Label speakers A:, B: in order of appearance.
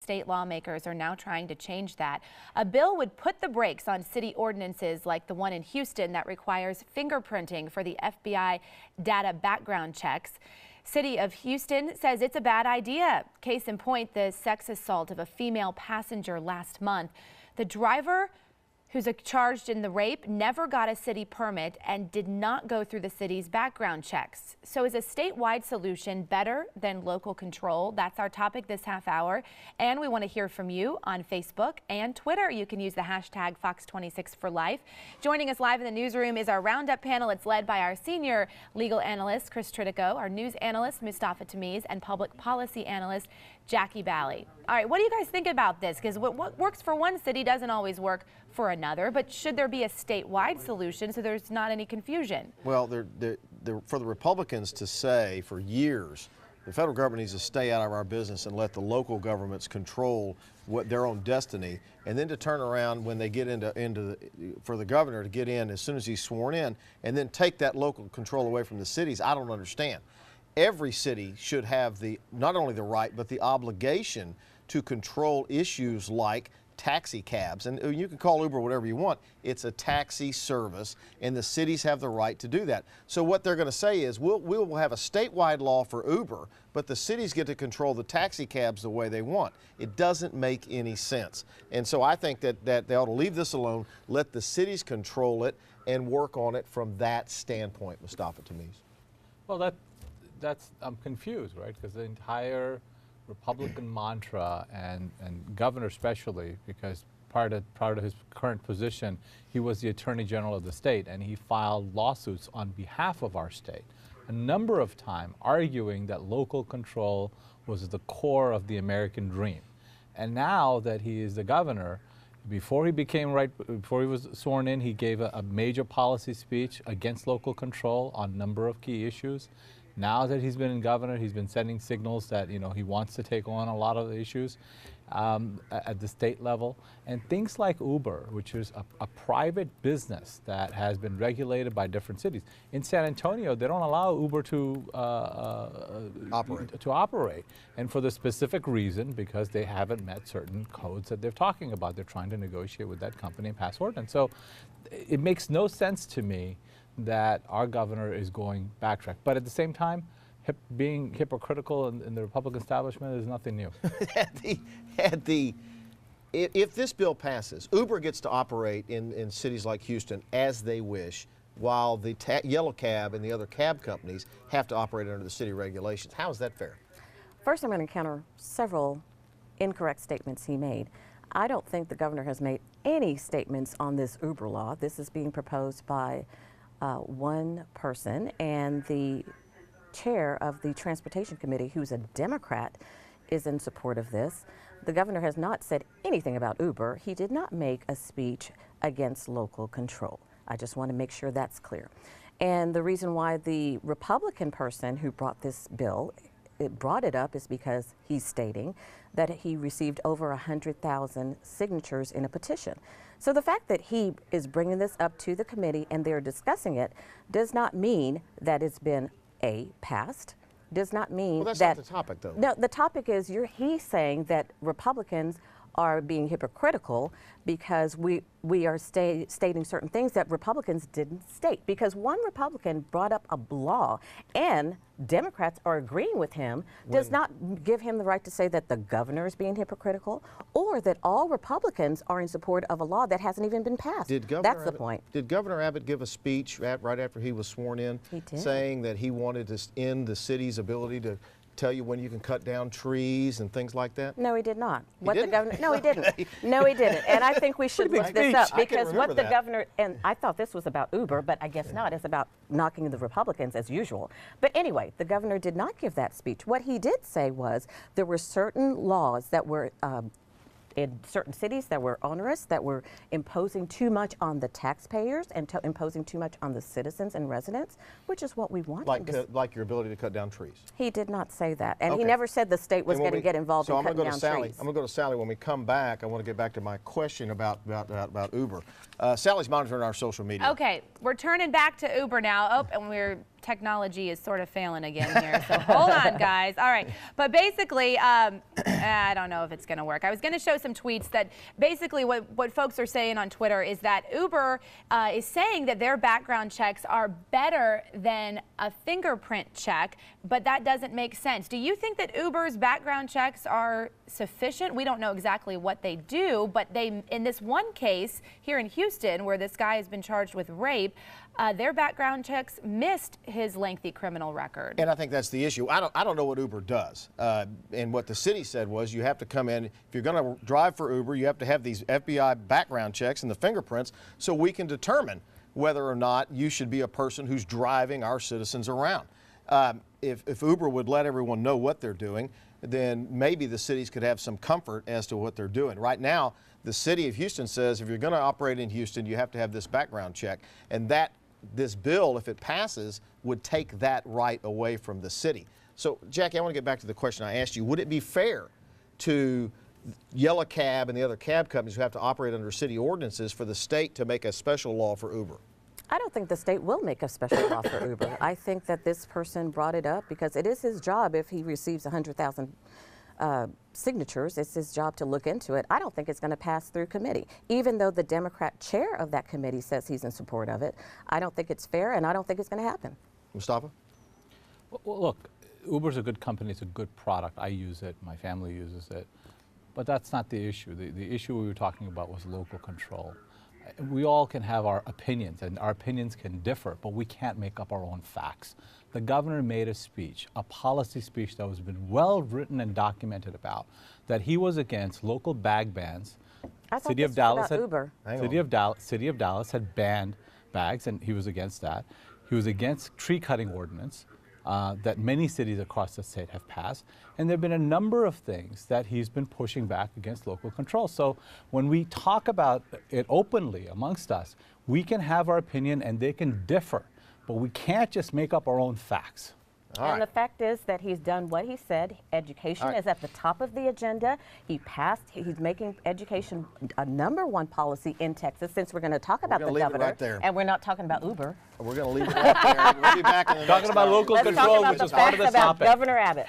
A: state lawmakers are now trying to change that. A bill would put the brakes on city ordinances like the one in Houston that requires fingerprinting for the FBI data background checks. City of Houston says it's a bad idea. Case in point, the sex assault of a female passenger last month. The driver who's charged in the rape never got a city permit and did not go through the city's background checks. So is a statewide solution better than local control? That's our topic this half hour. And we want to hear from you on Facebook and Twitter. You can use the hashtag Fox26 4Life. Joining us live in the newsroom is our Roundup panel. It's led by our senior legal analyst, Chris Tritico, our news analyst, Mustafa Tamiz, and public policy analyst, Jackie Bally. All right, what do you guys think about this? Because what works for one city doesn't always work for another, but should there be a statewide solution so there's not any confusion?
B: Well, for the Republicans to say for years, the federal government needs to stay out of our business and let the local governments control their own destiny, and then to turn around when they get for the governor to get in as soon as he's sworn in, and then take that local control away from the cities, I don't understand. Every city should have not only the right, but the obligation to control issues like taxi cabs. And you can call Uber whatever you want. It's a taxi service, and the cities have the right to do that. So what they're going to say is we'll have a statewide law for Uber, but the cities get to control the taxi cabs the way they want. It doesn't make any sense. And so I think that they ought to leave this alone, let the cities control it, and work on it from that standpoint, Mustafa Tamiz.
C: Well, I'm confused, right? Because the entire Republican mantra, and governor especially, because part of his current position, he was the Attorney General of the state, and he filed lawsuits on behalf of our state a number of times, arguing that local control was the core of the American dream. And now that he is the governor, before he was sworn in, he gave a major policy speech against local control on a number of key issues. Now that he's been in governor, he's been sending signals that he wants to take on a lot of the issues at the state level. And things like Uber, which is a private business that has been regulated by different cities. In San Antonio, they don't allow Uber to operate. And for the specific reason, because they haven't met certain codes that they're talking about. They're trying to negotiate with that company and pass ordinance. So it makes no sense to me that our governor is going backtrack. But at the same time, being hypocritical in the Republican establishment is nothing new.
B: If this bill passes, Uber gets to operate in cities like Houston as they wish, while the yellow cab and the other cab companies have to operate under the city regulations. How is that fair?
D: First, I'm going to counter several incorrect statements he made. I don't think the governor has made any statements on this Uber law. This is being proposed by one person, and the chair of the Transportation Committee, who's a Democrat, is in support of this. The governor has not said anything about Uber. He did not make a speech against local control. I just want to make sure that's clear. And the reason why the Republican person who brought this bill brought it up is because he's stating that he received over 100,000 signatures in a petition. So the fact that he is bringing this up to the committee and they're discussing it does not mean that it's been passed. Does not mean
B: that's
D: that.
B: Not the topic, though.
D: No, the topic is he's saying that Republicans are being hypocritical because we are stating certain things that Republicans didn't state. Because one Republican brought up a law and Democrats are agreeing with him does not give him the right to say that the governor is being hypocritical or that all Republicans are in support of a law that hasn't even been passed. That's the point.
B: Did Governor Abbott give a speech right after he was sworn in saying that he wanted to end the city's ability to tell you when you can cut down trees and things like that?
D: No, he did not.
B: No, he didn't.
D: No, he didn't. And I think we should look this up because what the governor, and I thought this was about Uber, but I guess not. It's about knocking the Republicans as usual. But anyway, the governor did not give that speech. What he did say was there were certain laws that were in certain cities that were onerous, that were imposing too much on the taxpayers and imposing too much on the citizens and residents, which is what we want.
B: Like your ability to cut down trees.
D: He did not say that. And he never said the state was going to get involved in cutting down trees.
B: I'm going to go to Sally. When we come back, I want to get back to my question about Uber. Sally's monitoring our social media.
A: Okay, we're turning back to Uber now. And we're technology is sort of failing again here, so hold on, guys. All right, but basically, I don't know if it's going to work. I was going to show some tweets that basically what folks are saying on Twitter is that Uber is saying that their background checks are better than a fingerprint check, but that doesn't make sense. Do you think that Uber's background checks are sufficient? We don't know exactly what they do, but in this one case here in Houston where this guy has been charged with rape, their background checks missed his lengthy criminal record.
B: And I think that's the issue. I don't know what Uber does. And what the city said was you have to come in, if you're going to drive for Uber, you have to have these FBI background checks and the fingerprints so we can determine whether or not you should be a person who's driving our citizens around. If Uber would let everyone know what they're doing, then maybe the cities could have some comfort as to what they're doing. Right now, the city of Houston says if you're going to operate in Houston, you have to have this background check. And this bill, if it passes, would take that right away from the city. So, Jackie, I want to get back to the question I asked you. Would it be fair to Yellow Cab and the other cab companies who have to operate under city ordinances for the state to make a special law for Uber?
D: I don't think the state will make a special law for Uber. I think that this person brought it up because it is his job if he receives 100,000 signatures. It's his job to look into it. I don't think it's going to pass through committee. Even though the Democrat chair of that committee says he's in support of it, I don't think it's fair, and I don't think it's going to happen.
B: Mustafa?
C: Well, look, Uber's a good company. It's a good product. I use it. My family uses it. But that's not the issue. The issue we were talking about was local control. We all can have our opinions, and our opinions can differ, but we can't make up our own facts. The governor made a speech, a policy speech that was been well written and documented about, that he was against local bag bans.
D: I thought this was about Uber.
C: City of Dallas had banned bags, and he was against that. He was against tree cutting ordinance that many cities across the state have passed. And there have been a number of things that he's been pushing back against local control. So when we talk about it openly amongst us, we can have our opinion and they can differ, but we can't just make up our own facts.
D: And the fact is that he's done what he said. Education is at the top of the agenda. He's making education a #1 policy in Texas, since we're going to talk about the governor.
B: Right there.
D: And we're not talking about Uber.
B: We're going to leave it right there. We'll be back in the
C: Talking about local control, which is part of the topic.
D: Governor Abbott.